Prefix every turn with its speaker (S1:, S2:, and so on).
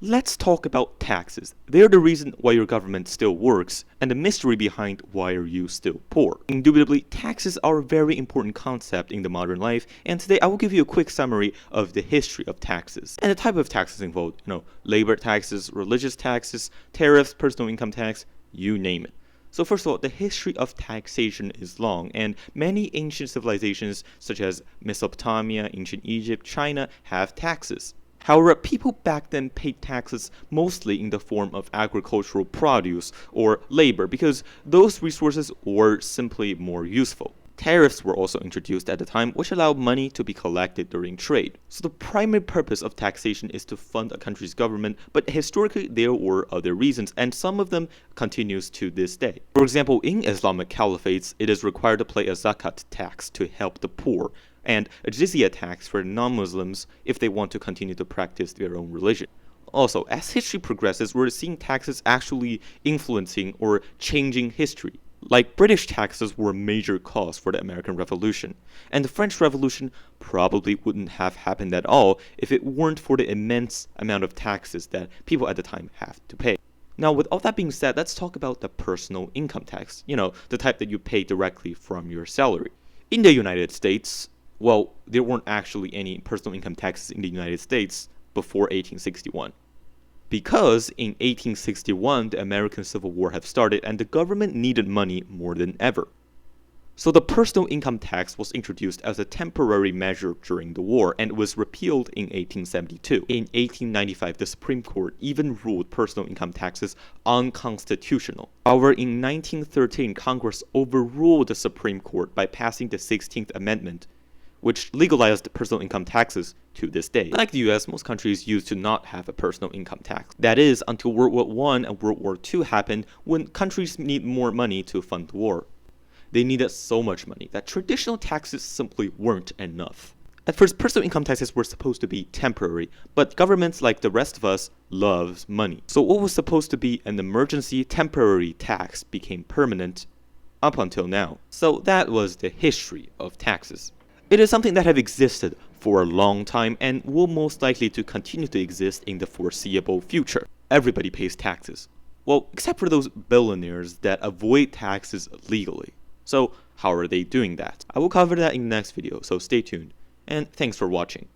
S1: Let's talk about taxes. They're the reason why your government still works, and the mystery behind why are you still poor. Indubitably, taxes are a very important concept in the modern life, and today I will give you a quick summary of the history of taxes. And the type of taxes involved, labor taxes, religious taxes, tariffs, personal income tax, you name it. So first of all, the history of taxation is long, and many ancient civilizations such as Mesopotamia, ancient Egypt, China have taxes. However, people back then paid taxes mostly in the form of agricultural produce or labor because those resources were simply more useful. Tariffs were also introduced at the time, which allowed money to be collected during trade. So the primary purpose of taxation is to fund a country's government, but historically there were other reasons, and some of them continues to this day. For example, in Islamic caliphates, it is required to pay a zakat tax to help the poor, and a jizya tax for non-Muslims if they want to continue to practice their own religion. Also, as history progresses, we're seeing taxes actually influencing or changing history. Like British taxes were a major cause for the American Revolution, and the French Revolution probably wouldn't have happened at all if it weren't for the immense amount of taxes that people at the time have to pay. Now, with all that being said, let's talk about the personal income tax, the type that you pay directly from your salary. In the United States, well, there weren't actually any personal income taxes in the United States before 1861. Because in 1861, the American Civil War had started and the government needed money more than ever. So the personal income tax was introduced as a temporary measure during the war and was repealed in 1872. In 1895, the Supreme Court even ruled personal income taxes unconstitutional. However, in 1913, Congress overruled the Supreme Court by passing the 16th Amendment, which legalized personal income taxes to this day. Like the US, most countries used to not have a personal income tax. That is, until World War I and World War II happened, when countries need more money to fund the war. They needed so much money that traditional taxes simply weren't enough. At first, personal income taxes were supposed to be temporary, but governments like the rest of us loves money. So what was supposed to be an emergency temporary tax became permanent up until now. So that was the history of taxes. It is something that have existed for a long time and will most likely to continue to exist in the foreseeable future. Everybody pays taxes. Well, except for those billionaires that avoid taxes legally. So how are they doing that? I will cover that in the next video, so stay tuned. And thanks for watching.